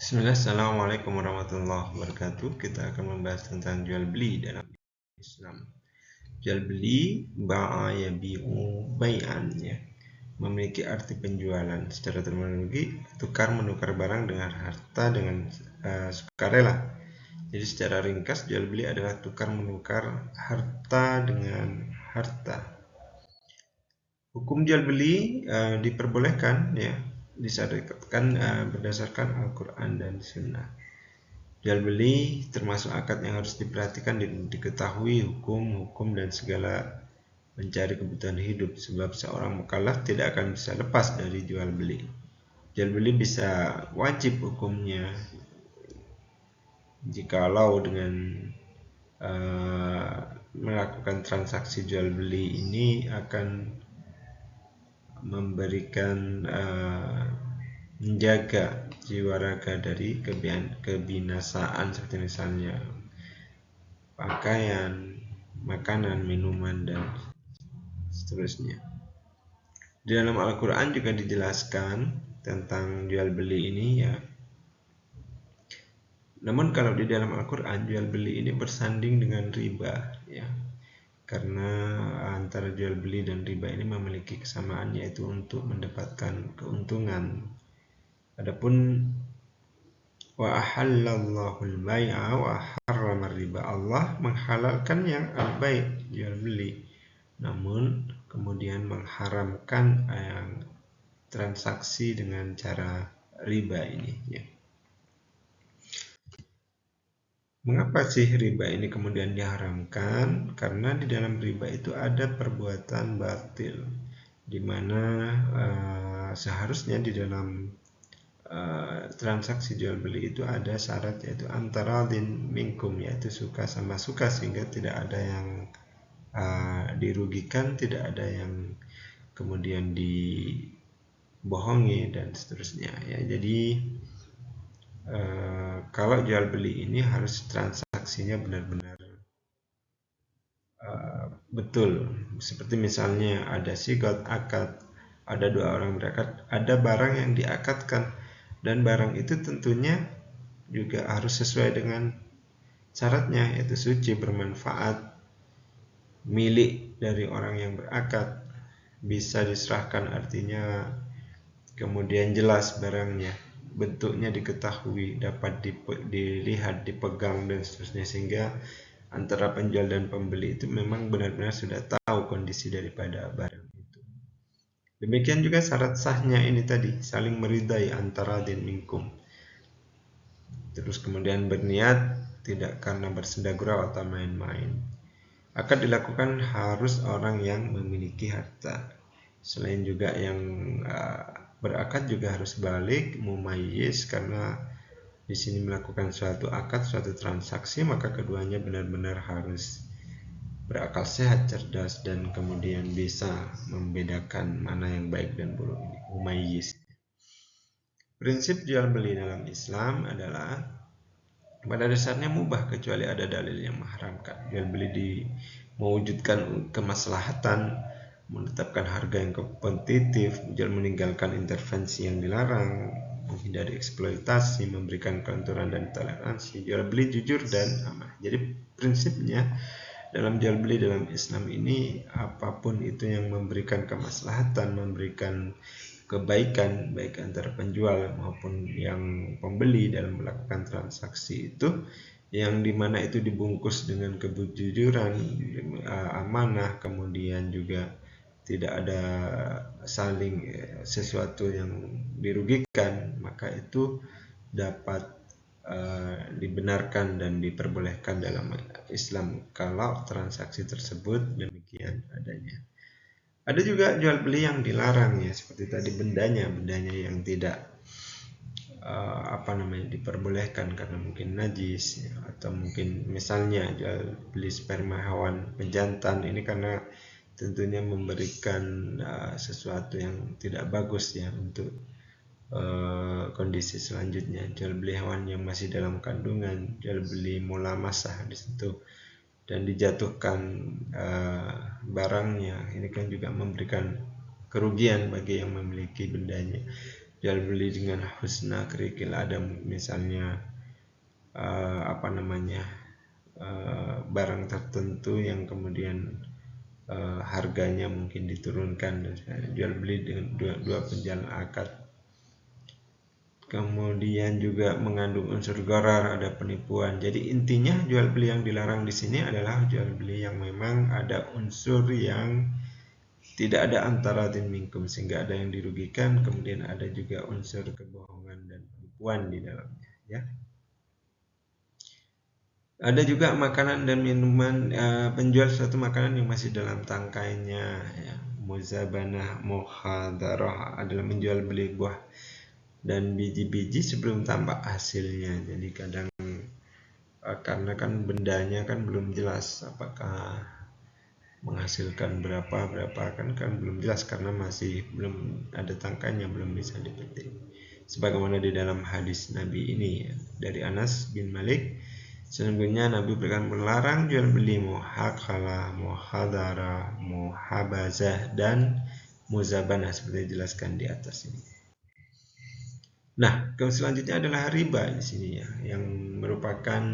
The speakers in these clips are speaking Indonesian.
Bismillah, Assalamualaikum warahmatullahi wabarakatuh. Kita akan membahas tentang jual beli dalam Islam. Jual beli ba'a yabi'u bai'an ya, memiliki arti penjualan. Secara terminologi, tukar menukar barang dengan harta dengan sukarela. Jadi secara ringkas, jual beli adalah tukar menukar harta dengan harta. Hukum jual beli diperbolehkan ya, disyariatkan berdasarkan Al-Quran dan Sunnah. Jual beli termasuk akad yang harus diperhatikan dan diketahui hukum dan segala mencari kebutuhan hidup, sebab seorang mukallaf tidak akan bisa lepas dari jual beli. Jual beli bisa wajib hukumnya jikalau dengan melakukan transaksi jual beli ini akan memberikan menjaga jiwa raga dari kebinasaan, seperti misalnya pakaian, makanan, minuman, dan seterusnya. Di dalam Al-Quran juga dijelaskan tentang jual beli ini ya. Namun kalau di dalam Al-Quran jual beli ini bersanding dengan riba ya. Karena antara jual beli dan riba ini memiliki kesamaan, yaitu untuk mendapatkan keuntungan. Adapun wa ahallallahu al-bai'a wa harrama riba, Allah menghalalkan yang al-bai' jual beli, namun kemudian mengharamkan yang transaksi dengan cara riba ini ya. Mengapa sih riba ini kemudian diharamkan? Karena di dalam riba itu ada perbuatan batil, di mana seharusnya di dalam transaksi jual beli itu ada syarat, yaitu antara din minkum, yaitu suka sama suka, sehingga tidak ada yang dirugikan, tidak ada yang kemudian dibohongi dan seterusnya ya. Jadi kalau jual beli ini harus transaksinya benar-benar betul, seperti misalnya ada sigot akad, ada dua orang berakad, ada barang yang diakadkan, dan barang itu tentunya juga harus sesuai dengan syaratnya, yaitu suci, bermanfaat, milik dari orang yang berakad, bisa diserahkan, artinya kemudian jelas barangnya, bentuknya diketahui, dapat dilihat, dipegang, dan seterusnya, sehingga antara penjual dan pembeli itu memang benar-benar sudah tahu kondisi daripada barang itu. Demikian juga syarat sahnya ini tadi, saling meridai antara din minkum. Terus kemudian berniat tidak karena bersenda gurau atau main-main. Akad dilakukan harus orang yang memiliki harta. Selain juga yang berakad juga harus balik, mumayyiz, karena di sini melakukan suatu akad, suatu transaksi, maka keduanya benar-benar harus berakal sehat, cerdas, dan kemudian bisa membedakan mana yang baik dan buruk ini, mumayyiz. Prinsip jual beli dalam Islam adalah pada dasarnya mubah kecuali ada dalil yang mengharamkan. Jual beli mewujudkan kemaslahatan, menetapkan harga yang kompetitif, meninggalkan intervensi yang dilarang, menghindari eksploitasi, memberikan kelenturan dan toleransi, jual beli jujur dan amanah. Jadi prinsipnya dalam jual beli dalam Islam ini, apapun itu yang memberikan kemaslahatan, memberikan kebaikan baik antara penjual maupun yang pembeli dalam melakukan transaksi itu, yang dimana itu dibungkus dengan kejujuran, amanah, kemudian juga tidak ada saling sesuatu yang dirugikan, maka itu dapat dibenarkan dan diperbolehkan dalam Islam kalau transaksi tersebut demikian adanya. Ada juga jual beli yang dilarang ya, seperti tadi bendanya yang tidak diperbolehkan karena mungkin najis ya, atau mungkin misalnya jual beli sperma hewan pejantan, ini karena tentunya memberikan sesuatu yang tidak bagus ya untuk kondisi selanjutnya. Jual beli hewan yang masih dalam kandungan, jual beli mulamasah di situ dan dijatuhkan barangnya, ini kan juga memberikan kerugian bagi yang memiliki bendanya. jual beli dengan husna kerikil, ada misalnya barang tertentu yang kemudian harganya mungkin diturunkan, dan jual beli dengan dua penjual akad. Kemudian juga mengandung unsur gharar, ada penipuan. Jadi intinya jual beli yang dilarang di sini adalah jual beli yang memang ada unsur yang tidak ada antara din minkum, sehingga ada yang dirugikan, kemudian ada juga unsur kebohongan dan penipuan di dalamnya, ya. Ada juga makanan dan minuman, penjual suatu makanan yang masih dalam tangkainya, ya. Muzabanah muhadarah adalah menjual beli buah dan biji-biji sebelum tampak hasilnya. Jadi kadang karena kan bendanya kan belum jelas apakah menghasilkan berapa kan belum jelas karena masih belum ada tangkainya, belum bisa dipetik. Sebagaimana di dalam hadis Nabi ini, ya, dari Anas bin Malik, sesungguhnya Nabi berikan melarang jual beli muhakalah, muhadara, muhabazah, dan muzabanah seperti dijelaskan di atas ini. Nah, selanjutnya adalah riba di sini, ya, yang merupakan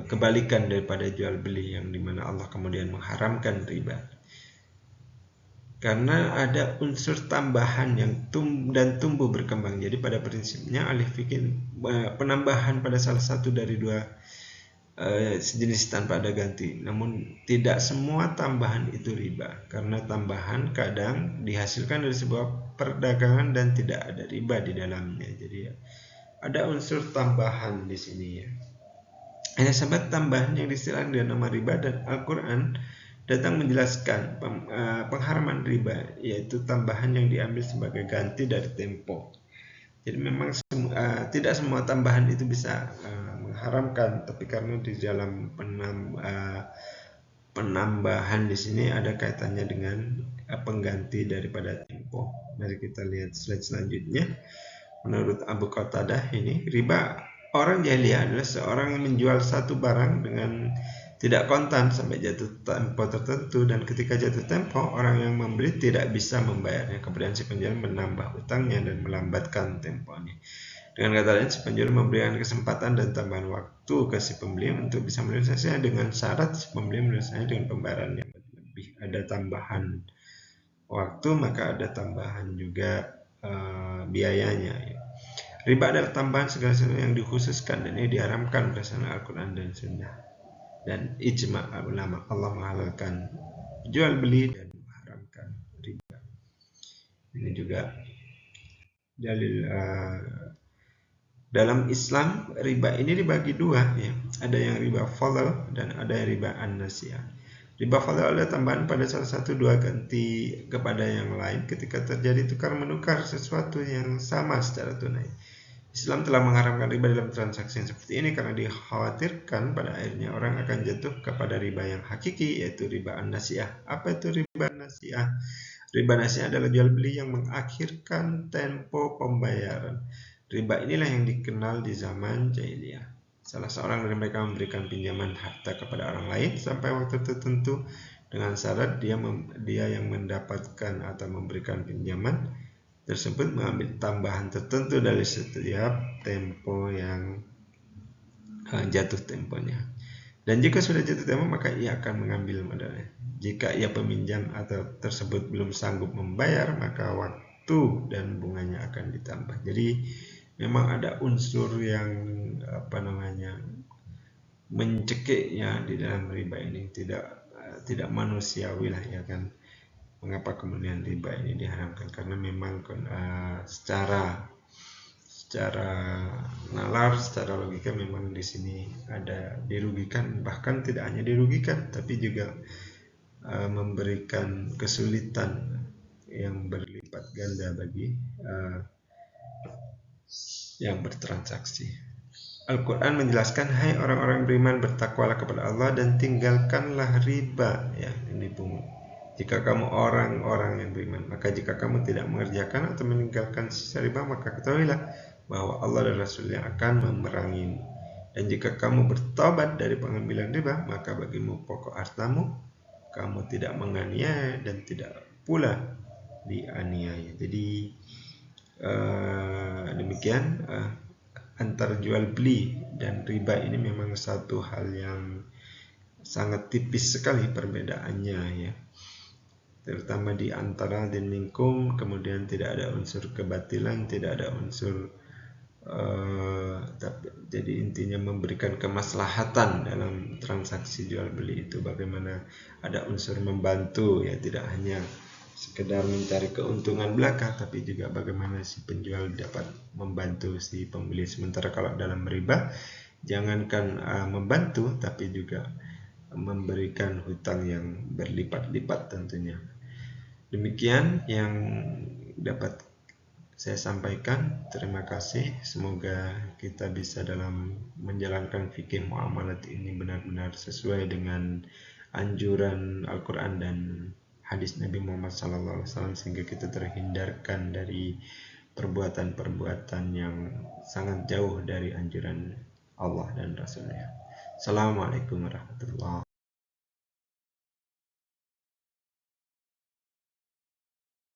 kebalikan daripada jual beli, yang dimana Allah kemudian mengharamkan riba. Karena ada unsur tambahan yang tumbuh berkembang. Jadi pada prinsipnya ahli fikih penambahan pada salah satu dari dua sejenis tanpa ada ganti. Namun tidak semua tambahan itu riba, karena tambahan kadang dihasilkan dari sebuah perdagangan dan tidak ada riba di dalamnya. Jadi ada unsur tambahan di sini, ya. Hanya sahabat, tambahan yang disebut dengan nama riba, dan Al-Quran datang menjelaskan pengharaman riba, yaitu tambahan yang diambil sebagai ganti dari tempo. Jadi memang tidak semua tambahan itu bisa mengharamkan, tapi karena di dalam penambahan di sini ada kaitannya dengan pengganti daripada tempo. Mari kita lihat slide selanjutnya. Menurut Abu Qatadah ini, riba orang jahiliyah adalah seorang yang menjual satu barang dengan tidak kontan sampai jatuh tempo tertentu, dan ketika jatuh tempo orang yang membeli tidak bisa membayarnya. Kemudian si penjual menambah utangnya dan melambatkan temponya. Dengan kata lain, si penjual memberikan kesempatan dan tambahan waktu ke si pembeli untuk bisa melunasinya, dengan syarat si pembeli melunasinya dengan pembayaran yang lebih. Ada tambahan waktu, maka ada tambahan juga biayanya, ya. Riba adalah tambahan segala sesuatu yang dikhususkan, dan ini diharamkan berdasarkan Al-Quran dan Sunnah dan ijma' ulama. Allah menghalalkan jual beli dan mengharamkan riba. Ini juga dalil dalam Islam. Riba ini dibagi dua, ya. Ada yang riba fadl dan ada yang riba an-nasiyah. Riba fadl adalah tambahan pada salah satu dua ganti kepada yang lain ketika terjadi tukar menukar sesuatu yang sama secara tunai. Islam telah mengharamkan riba dalam transaksi yang seperti ini karena dikhawatirkan pada akhirnya orang akan jatuh kepada riba yang hakiki, yaitu riba an-nasiyah. Apa itu riba an-nasiyah? Riba an-nasiyah adalah jual beli yang mengakhirkan tempo pembayaran. Riba inilah yang dikenal di zaman jahiliyah. Salah seorang dari mereka memberikan pinjaman harta kepada orang lain sampai waktu tertentu dengan syarat dia yang mendapatkan atau memberikan pinjaman tersebut mengambil tambahan tertentu dari setiap tempo yang jatuh temponya. Dan jika sudah jatuh tempo, maka ia akan mengambil modalnya. Jika ia peminjam atau tersebut belum sanggup membayar, maka waktu dan bunganya akan ditambah. Jadi memang ada unsur yang mencekik, ya, di dalam riba ini, tidak manusiawi lah, ya kan. Mengapa kemudian riba ini diharamkan? Karena memang secara nalar, secara logika memang di sini ada dirugikan, bahkan tidak hanya dirugikan, tapi juga memberikan kesulitan yang berlipat ganda bagi yang bertransaksi. Al-Quran menjelaskan, hai orang-orang beriman, bertakwalah kepada Allah dan tinggalkanlah riba, ya, ini pungut. Jika kamu orang-orang yang beriman, maka jika kamu tidak mengerjakan atau meninggalkan sisa riba, maka ketahuilah bahwa Allah dan Rasul yang akan memerangimu. Dan jika kamu bertobat dari pengambilan riba, maka bagimu pokok hartamu, kamu tidak menganiaya dan tidak pula dianiaya. Jadi Demikian antar jual beli dan riba ini memang satu hal yang sangat tipis sekali perbedaannya ya, terutama di antara din minkum, kemudian tidak ada unsur kebatilan, tidak ada unsur jadi intinya memberikan kemaslahatan dalam transaksi jual beli itu, bagaimana ada unsur membantu ya, tidak hanya sekedar mencari keuntungan belaka, tapi juga bagaimana si penjual dapat membantu si pembeli. Sementara kalau dalam riba, jangankan membantu, tapi juga memberikan hutang yang berlipat-lipat tentunya. Demikian yang dapat saya sampaikan. Terima kasih. Semoga kita bisa dalam menjalankan fikih muamalat ini benar-benar sesuai dengan anjuran Al-Quran dan hadis Nabi Muhammad SAW, sehingga kita terhindarkan dari perbuatan-perbuatan yang sangat jauh dari anjuran Allah dan Rasulnya. Assalamualaikum warahmatullahi wabarakatuh.